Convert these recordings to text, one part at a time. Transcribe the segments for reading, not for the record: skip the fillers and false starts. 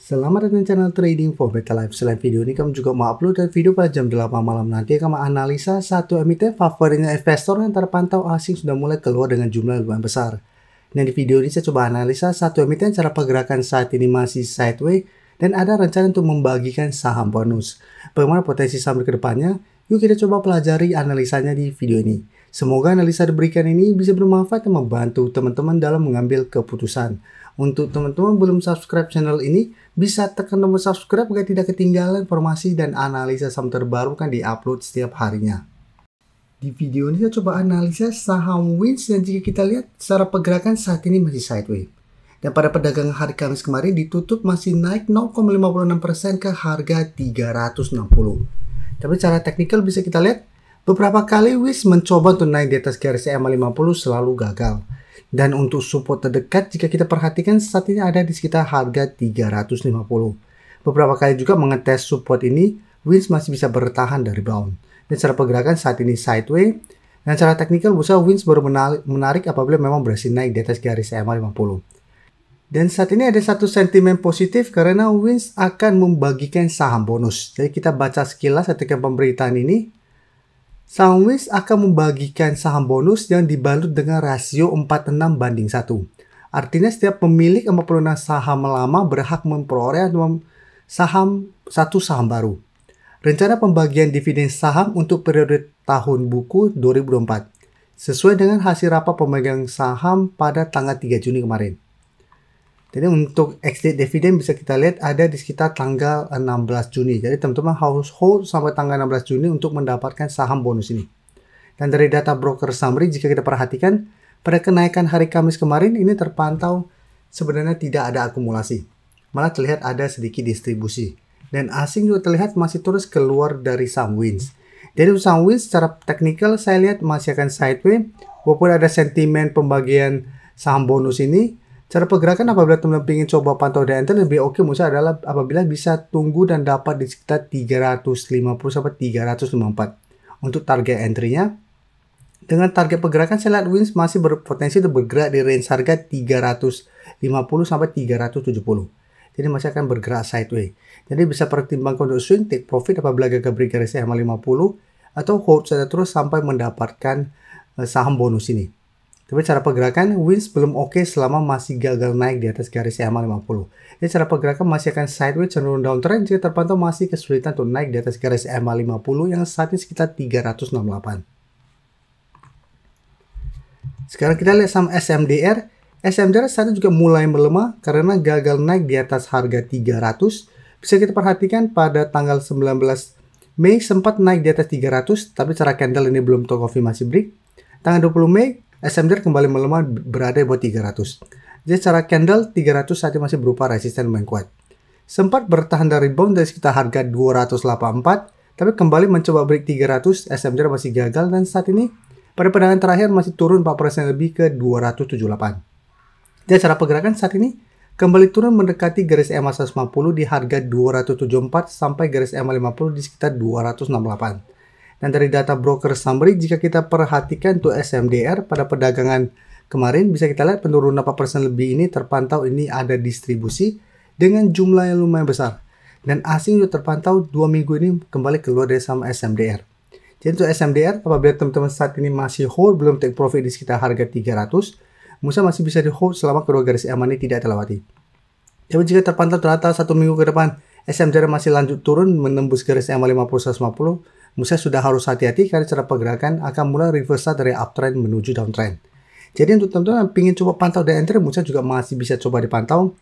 Selamat datang di channel Trading for Better Life. Selain video ini, kami juga mau upload video pada jam 8 malam nanti akan menganalisa satu emiten favoritnya investor yang terpantau asing sudah mulai keluar dengan jumlah lumayan besar. Nah, di video ini saya coba analisa satu emiten cara pergerakan saat ini masih sideways dan ada rencana untuk membagikan saham bonus. Bagaimana potensi saham ke depannya? Yuk kita coba pelajari analisanya di video ini. Semoga analisa diberikan ini bisa bermanfaat dan membantu teman-teman dalam mengambil keputusan. Untuk teman-teman belum subscribe channel ini, bisa tekan tombol subscribe agar tidak ketinggalan informasi dan analisa saham terbaru kan diupload setiap harinya. Di video ini saya coba analisa saham Wins dan jika kita lihat secara pergerakan saat ini masih sideways. Dan pada perdagangan hari Kamis kemarin ditutup masih naik 0,56% ke harga 360. Tapi secara teknikal bisa kita lihat beberapa kali Wins mencoba untuk naik di atas garis EMA 50 selalu gagal. Dan untuk support terdekat jika kita perhatikan saat ini ada di sekitar harga 350. Beberapa kali juga mengetes support ini, Wins masih bisa bertahan dari rebound. Dan secara pergerakan saat ini sideways. Dan secara teknikal bursa Wins baru menarik apabila memang berhasil naik di atas garis EMA 50. Dan saat ini ada satu sentimen positif karena Wins akan membagikan saham bonus. Jadi kita baca sekilas ketika pemberitaan ini. Saham Wins akan membagikan saham bonus yang dibalut dengan rasio 46:1. Artinya setiap pemilik 46 saham lama berhak memperoleh satu saham baru. Rencana pembagian dividen saham untuk periode tahun buku 2024 sesuai dengan hasil rapat pemegang saham pada tanggal 3 Juni kemarin. Jadi untuk exit dividen bisa kita lihat ada di sekitar tanggal 16 Juni. Jadi teman-teman harus hold sampai tanggal 16 Juni untuk mendapatkan saham bonus ini. Dan dari data broker summary jika kita perhatikan pada kenaikan hari Kamis kemarin ini terpantau sebenarnya tidak ada akumulasi. Malah terlihat ada sedikit distribusi. Dan asing juga terlihat masih terus keluar dari saham Wins. Jadi saham Wins secara teknikal saya lihat masih akan sideways. Walaupun ada sentimen pembagian saham bonus ini. Cara pergerakan apabila teman-teman ingin coba pantau dan enter lebih oke menurut saya adalah apabila bisa tunggu dan dapat di sekitar 350 sampai 354 untuk target entry-nya. Dengan target pergerakan saya lihat Wins masih berpotensi untuk bergerak di range harga 350 sampai 370. Jadi masih akan bergerak sideways. Jadi bisa pertimbangkan untuk swing take profit apabila gagal break garis EMA 50 atau hold saja terus sampai mendapatkan saham bonus ini. Tapi cara pergerakan Wins belum oke selama masih gagal naik di atas garis EMA 50. Jadi cara pergerakan masih akan sideways cenderung downtrend jika terpantau masih kesulitan untuk naik di atas garis EMA 50 yang saat ini sekitar 368. Sekarang kita lihat saham SMDR. SMDR saat ini juga mulai melemah karena gagal naik di atas harga 300. Bisa kita perhatikan pada tanggal 19 Mei sempat naik di atas 300, tapi cara candle ini belum terkonfirmasi break. Tanggal 20 Mei SMDR kembali melemah berada di bawah 300. Jadi secara candle 300 saat ini masih berupa resisten lumayan kuat. Sempat bertahan dari rebound dari sekitar harga 284, tapi kembali mencoba break 300, SMDR masih gagal dan saat ini pada perdagangan terakhir masih turun 4% lebih ke 278. Jadi cara pergerakan saat ini kembali turun mendekati garis EMA 150 di harga 274 sampai garis EMA 50 di sekitar 268. Dan dari data broker summary jika kita perhatikan untuk SMDR pada perdagangan kemarin bisa kita lihat penurunan 4% lebih ini terpantau ini ada distribusi dengan jumlah yang lumayan besar. Dan asing juga terpantau 2 minggu ini kembali keluar dari saham SMDR. Jadi untuk SMDR apabila teman-teman saat ini masih hold belum take profit di sekitar harga 300, masih bisa di hold selama kedua garis EMA ini tidak terlewati. Tapi jika terpantau ternyata 1 minggu ke depan SMDR masih lanjut turun menembus garis EMA 50-150, Musa sudah harus hati-hati karena cara pergerakan akan mulai reversal dari uptrend menuju downtrend. Jadi untuk teman-teman yang ingin coba pantau dan enter, Musa juga masih bisa coba dipantau.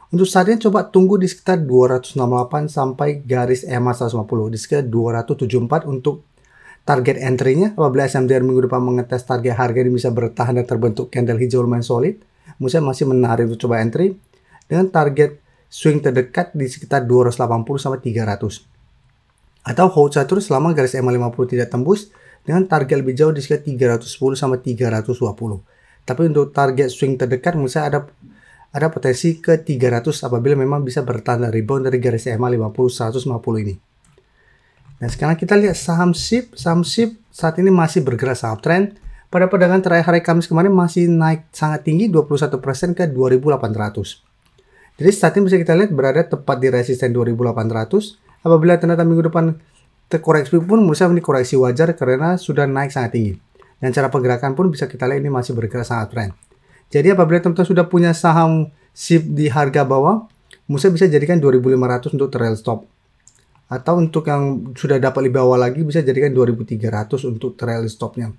Untuk saat ini coba tunggu di sekitar 268 sampai garis EMA 150 di sekitar 274 untuk target entry-nya. Apabila SMDR minggu depan mengetes target harga ini bisa bertahan dan terbentuk candle hijau lumayan solid, Musa masih menarik untuk coba entry dengan target swing terdekat di sekitar 280 sampai 300. Atau hold saja terus selama garis EMA 50 tidak tembus dengan target lebih jauh di sekitar 310 sampai 320. Tapi untuk target swing terdekat misalnya ada potensi ke 300 apabila memang bisa bertahan rebound dari garis EMA 50-150 ini. Dan sekarang kita lihat saham SIP. Saham SIP saat ini masih bergerak saham trend. Pada perdagangan terakhir hari Kamis kemarin masih naik sangat tinggi 21% ke 2.800. Jadi saat ini bisa kita lihat berada tepat di resisten 2800. Apabila ternyata minggu depan terkoreksi pun menurut saya ini koreksi wajar karena sudah naik sangat tinggi. Dan cara pergerakan pun bisa kita lihat ini masih bergerak sangat trend. Jadi apabila teman-teman sudah punya saham SIP di harga bawah, menurut saya bisa jadikan 2500 untuk trail stop. Atau untuk yang sudah dapat lebih bawah lagi bisa jadikan 2300 untuk trail stopnya.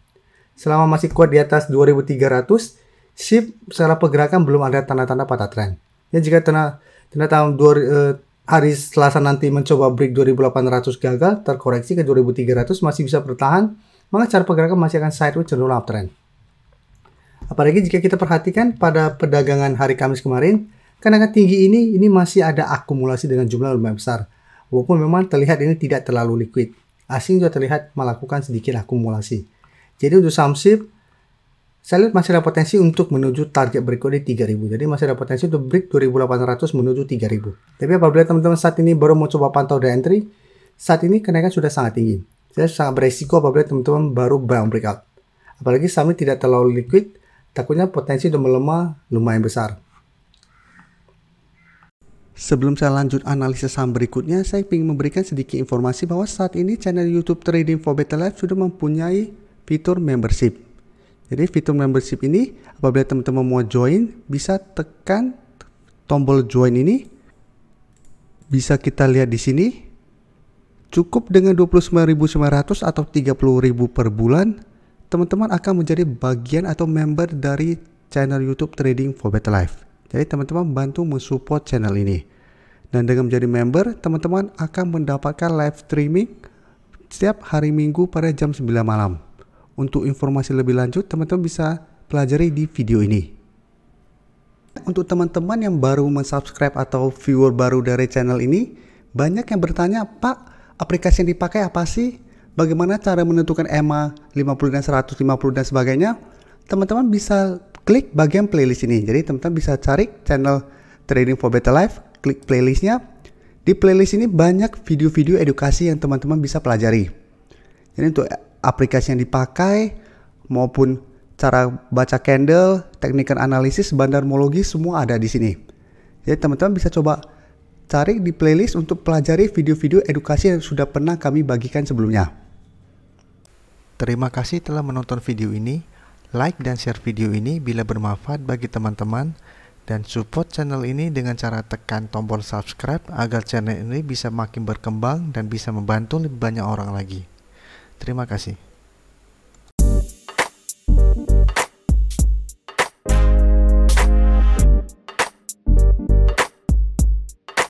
Selama masih kuat di atas 2300, SIP secara pergerakan belum ada tanda-tanda patah trend. Ya jika ternyata hari Selasa nanti mencoba break 2800 gagal, terkoreksi ke 2300 masih bisa bertahan, maka cara pergerakan masih akan sideways cenderung uptrend. Apalagi jika kita perhatikan pada perdagangan hari Kamis kemarin, kenaikan tinggi ini masih ada akumulasi dengan jumlah lumayan besar. Walaupun memang terlihat ini tidak terlalu liquid. Asing juga terlihat melakukan sedikit akumulasi. Jadi untuk saham SIP, saya lihat masih ada potensi untuk menuju target berikutnya di 3000. Jadi masih ada potensi untuk break 2800 menuju 3000. Tapi apabila teman-teman saat ini baru mau coba pantau the entry, saat ini kenaikan sudah sangat tinggi. Saya sangat beresiko apabila teman-teman baru buying breakout. Apalagi saham ini tidak terlalu liquid, takutnya potensi untuk melemah lumayan besar. Sebelum saya lanjut analisis saham berikutnya, saya ingin memberikan sedikit informasi bahwa saat ini channel YouTube Trading for Better Life sudah mempunyai fitur membership. Jadi fitur membership ini apabila teman-teman mau join bisa tekan tombol join ini. Bisa kita lihat di sini. Cukup dengan 29.900 atau 30.000 per bulan, teman-teman akan menjadi bagian atau member dari channel YouTube Trading for Better Life. Jadi teman-teman bantu mensupport channel ini. Dan dengan menjadi member, teman-teman akan mendapatkan live streaming setiap hari Minggu pada jam 9 malam. Untuk informasi lebih lanjut, teman-teman bisa pelajari di video ini. Untuk teman-teman yang baru mensubscribe atau viewer baru dari channel ini, banyak yang bertanya, Pak, aplikasi yang dipakai apa sih? Bagaimana cara menentukan EMA 50 dan 150 dan sebagainya? Teman-teman bisa klik bagian playlist ini. Jadi teman-teman bisa cari channel Trading for Better Life, klik playlistnya. Di playlist ini banyak video-video edukasi yang teman-teman bisa pelajari. Jadi untuk aplikasi yang dipakai maupun cara baca candle, teknik analisis, bandarmologi semua ada di sini. Jadi teman-teman bisa coba cari di playlist untuk pelajari video-video edukasi yang sudah pernah kami bagikan sebelumnya. Terima kasih telah menonton video ini. Like dan share video ini bila bermanfaat bagi teman-teman dan support channel ini dengan cara tekan tombol subscribe agar channel ini bisa makin berkembang dan bisa membantu lebih banyak orang lagi. Terima kasih.